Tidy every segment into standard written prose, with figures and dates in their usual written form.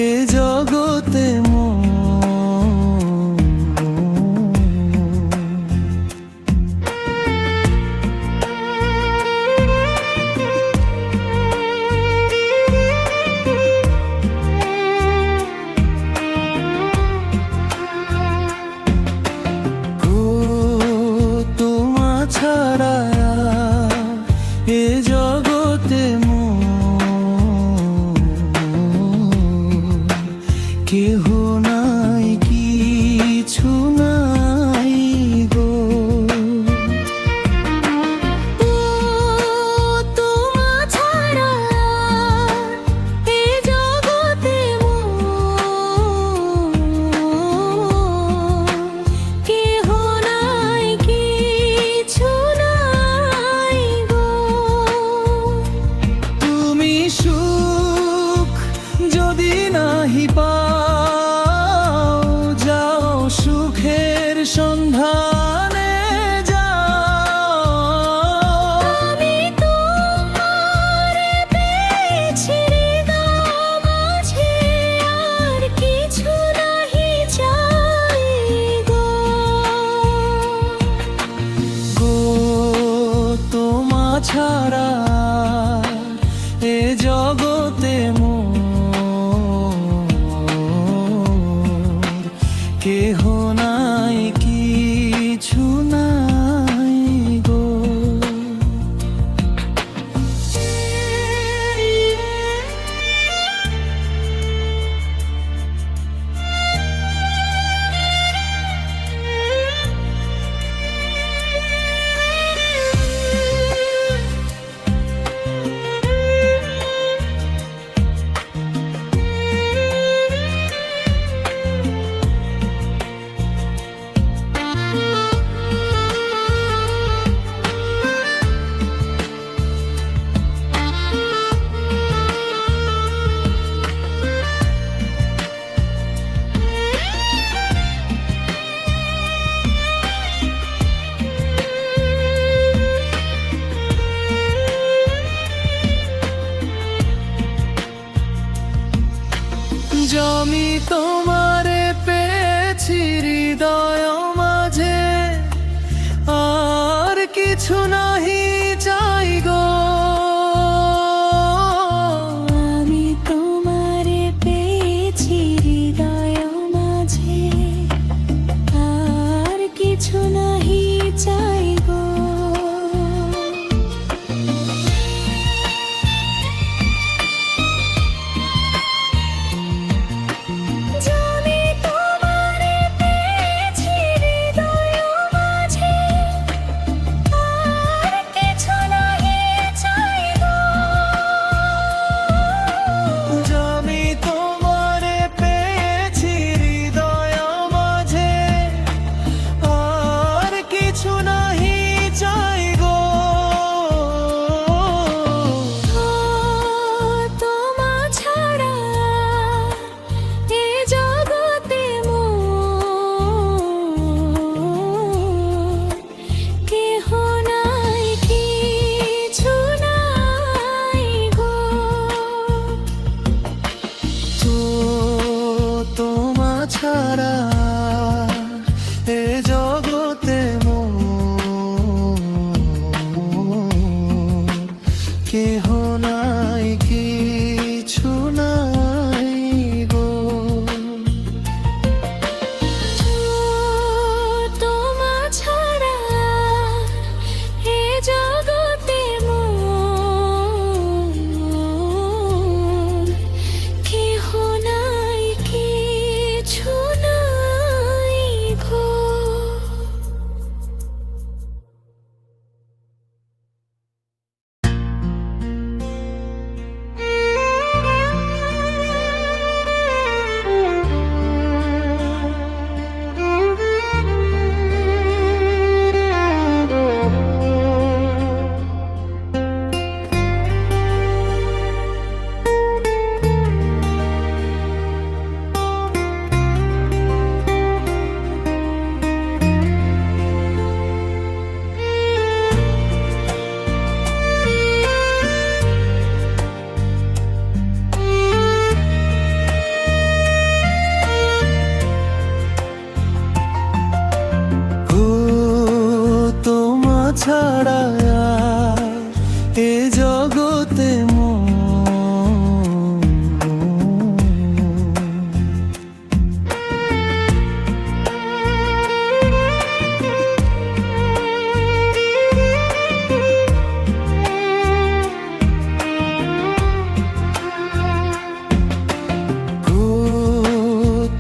এ জগতে ছাড়া এ জগতে কেহ নাই, কিছু নাই গো। তোমা ছাড়া এ জগতে কেহ নাই, কিছু নাই গো। তুমি সুখ যদি নাহি পাও, যাও সুখের সন্ধানে যাও। আমি তোমারে পেয়েছি হৃদয় মাঝে, আর কিছু নাহি চাই গো। গো তোমা ছাড়া এ জগতে কেহ নাই, কিছু নাই গো। আমি তোমারে পেয়েছি হৃদয় মাঝে, আর কিছু নাহি চাই গো। আমি তোমারে পেয়েছি হৃদয় মাঝে, আর কিছু নাহি চাই গো। ছাড়া এ জগতে কেহ নাই, কিছু নাই গো। তোমা ছাড়া এ জগতে কেহ নাই, কিছু নাই। ছাড়া আর এ জগতে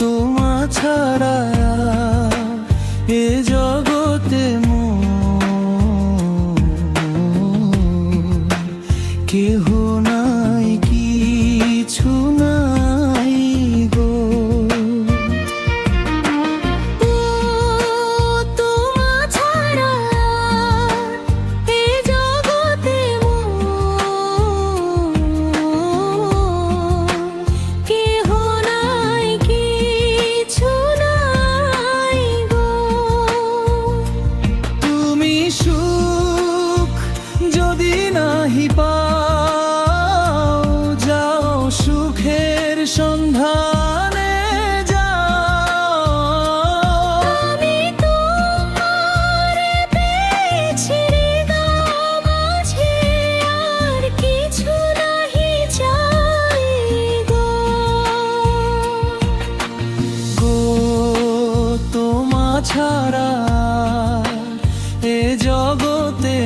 তোমা ছাড়া এ জগতে কেহ নাই কিছু নাই গো। তোমা ছাড়া এ জগতে কেহ নাই কিছু নাই গো। তুমি সুখ যদি নাহি পাও যাও সুখের সন্ধানে যাও। আমি তোমারে পেয়েছি হৃদয় মাঝে, আর কিছু নাহি চাই গো। গো তোমা ছাড়া এ জগতে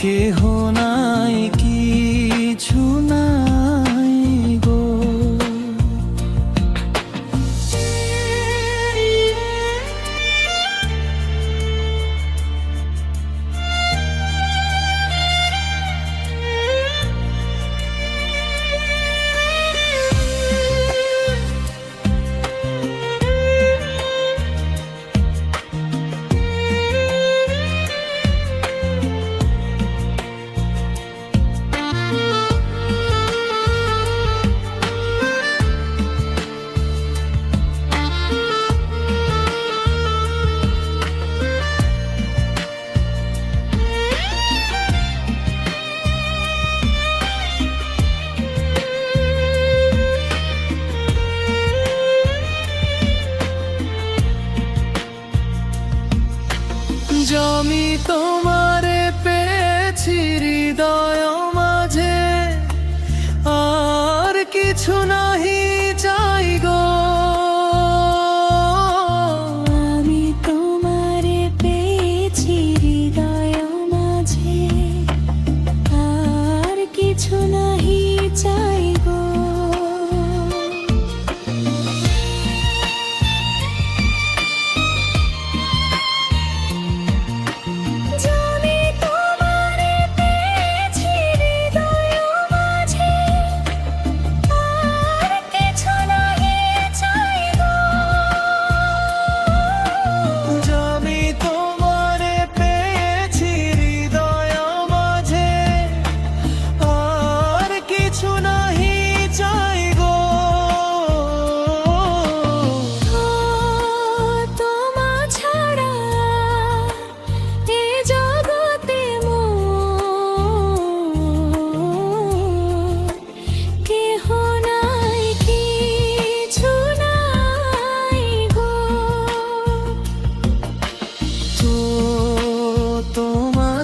কেহ নাই কিছু নাই গো। আমি তোমারে পেয়েছি হৃদয় মাঝে, আর কিছু নাহি চাই গো। আমি তোমারে পেয়েছি হৃদয় মাঝে, আর কিছু নাহি চাই গো।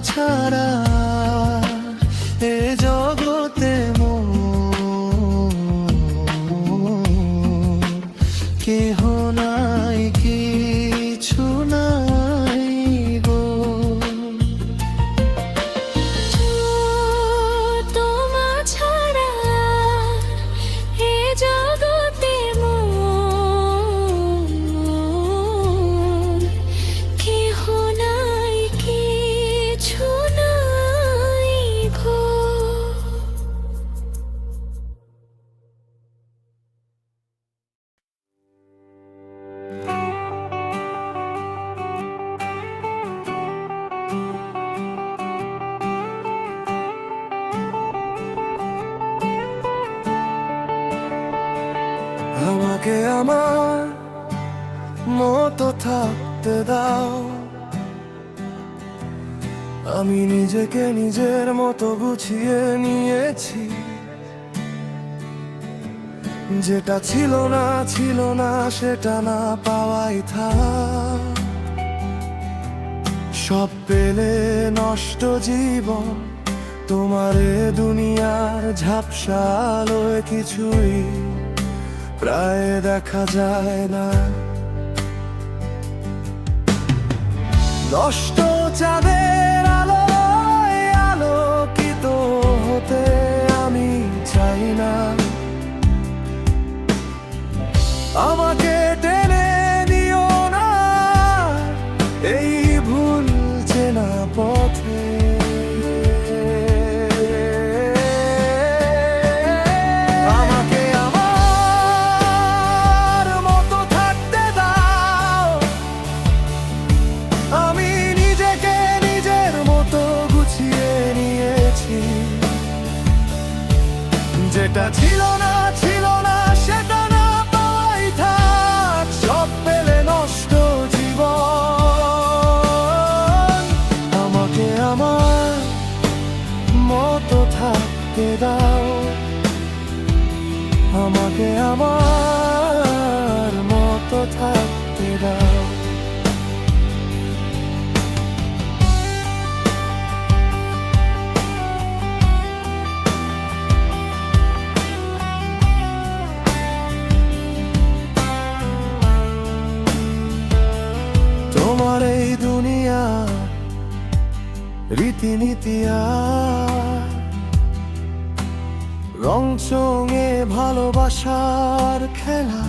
ছাড়া এ জগতে কেহ নাই কিছু নাই গো। তোমা ছাড়া এ জগতে কেহ নাই কিছু নাই গো। আমাকে আমার মতো থাকতে দাও, আমি নিজেকে নিজের মতো গুছিয়ে নিয়েছি। যেটা ছিল না সেটা না পাওয়াই থাক। সব পেলে নষ্ট জীবন, তোমার এ দুনিয়ার ঝাপসা আলোয় কিছুই প্রায় দেখা যায় না। নষ্ট চাঁদের আলোয় আলোকিত হতে আমি চাই না। আমাকে টেনে নিও না এই ভুল চেনা পথে। আমাকে আমার মতো থাকতে দাও। আমি নিজেকে নিজের মতো গুছিয়ে নিয়েছি। যেটা ছিল না সেটা না পাওয়াই থাক। সব পেলে নষ্ট জীবন, আমাকে আমার মতো থাকতে দাও। আমাকে আমার মতো থাকতে দাও। তোমার এই দুনিয়া রীতিনীতি আর রং চঙে ভালোবাসার খেলা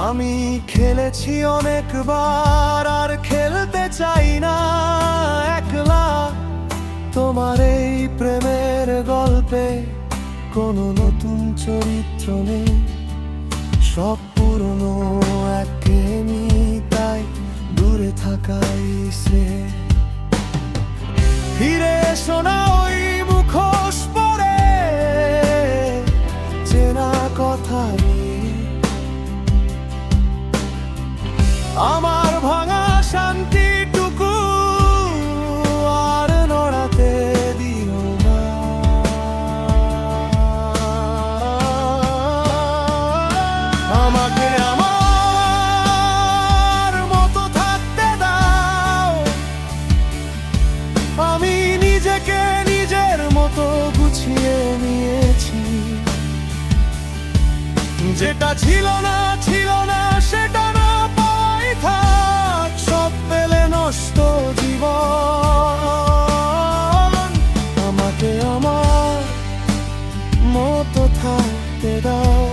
আমি খেলেছি অনেকবার, আর খেলতে চাই না একলা। তোমার এই প্রেমের গল্পে কোনো নতুন চরিত্র নেই, সব পুরনো একঘেয়েমি, তাই দূরে থাকাই সে। ফিরে এসো না ওই মুখোশ পরে চেনা কথা নিয়ে। আমার ভাঙা শান্তিটুকু আর নড়াতে দিও না। আমাকে আমার মতো থাকতে দাও। আমি নিজেকে নিজের মতো গুছিয়ে নিয়েছি। যেটা ছিল না সেটা না পাওয়াই থাক। সব পেলে নষ্ট জীবন, আমাকে আমার মতো থাকতে দাও।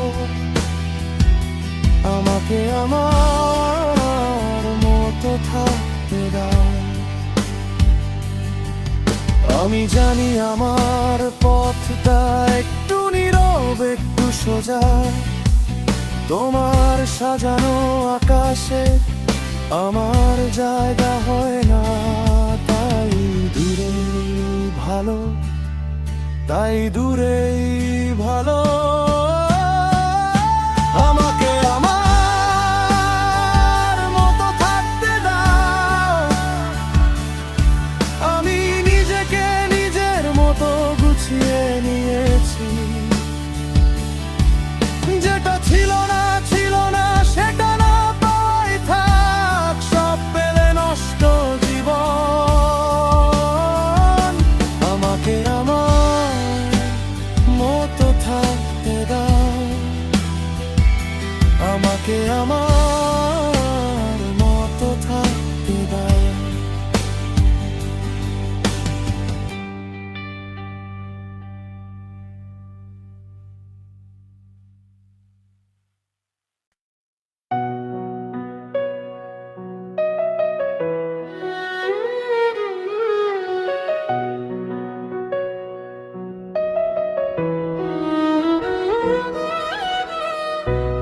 আমাকে আমার মতো থাকতে দাও। আমি জানি আমার পথটা একটু নীরব, একটু সোজা। তোমার সাজানো আকাশে আমার জায়গা হয় না, তাই দূরেই ভালো, তাই দূরেই ভালো। আমাকে আমার মতো থাকতে দাও। আমি নিজেকে নিজের মতো গুছিয়ে নিয়েছি। যেটা ছিল না সেটা না পাওয়াই থাক। সব পেলে নষ্ট জীবন, আমাকে আমার মতো থাকতে দাও। আমাকে আমার মতো থাকতে দাও।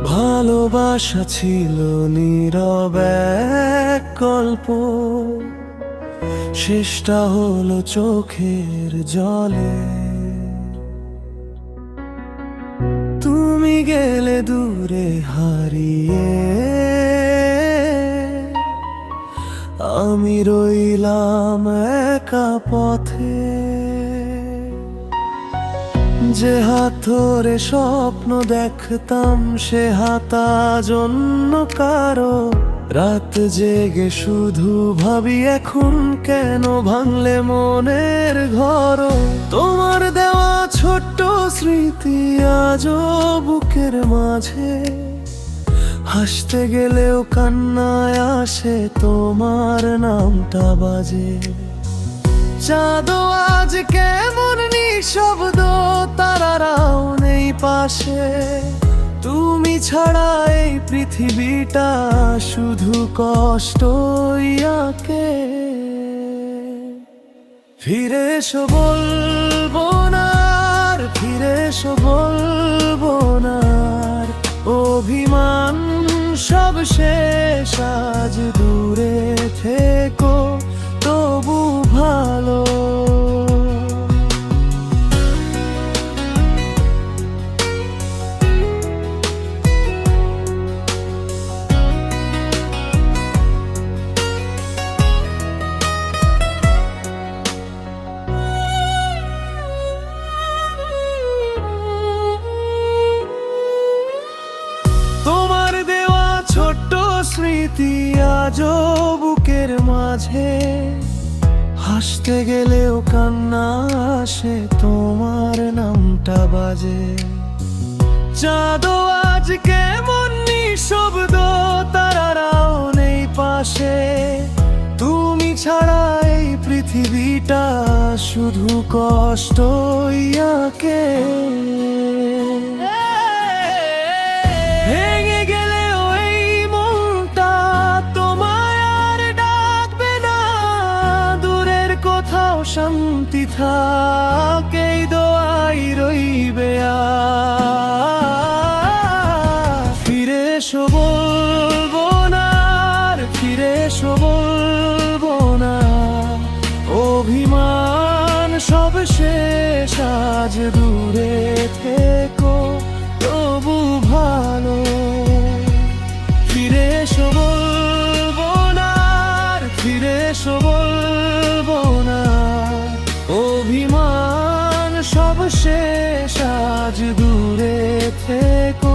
ভালোবাসা ছিল নীরব এক গল্প, শেষটা হলো চোখের জলে। তুমি গেলে দূরে হারিয়ে, আমি রইলাম একা পথে। যে হাত ধরে স্বপ্ন দেখতাম সে হাত আজ অন্য কারো। রাত জেগে শুধু ভাবি এখন কেন ভাঙলে মনের ঘর। তোমার দেওয়া ছোট্ট স্মৃতি আজও বুকের মাঝে, হাসতে গেলেও কান্নায় আসে তোমার নামটা বাজে। চাঁদও আজ কেমন নিঃশব্দ, তারারাও নেই পাশে। তুমি ছাড়া এই পৃথিবীটা শুধু কষ্টই আঁকে। ফিরে এসো বলবো না আর, ফিরে এসো বলবো না আর। অভিমান সব শেষ, আজ দূরে থেকো তবু ভালো। তোমার দেওয়া ছোট্ট স্মৃতি আজও বুকের মাঝে, হাসতে গেলেও কান্না আসে তোমার নামটা বাজে। চাঁদও আজ কেমন নিঃশব্দ, তারারাও নেই পাশে। তুমি ছাড়া এই পৃথিবীটা শুধু কষ্টই আঁকে। ভেঙে গেলেও এই মনটা তোমায় আর ডাকবে না। দূরের কোথাও শান্তি থাক এই দোয়াই রইবে আজ। ফিরে এসো বলবো না আর, ফিরে এসো বলবো না। অভিমান সব শেষ, আজ দূরে থেকো তবু ভালো। ফিরে এসো বলবো না আর, ফিরে এসো বলবো না। অভিমান সব শেষ, আজ দূরে থেকো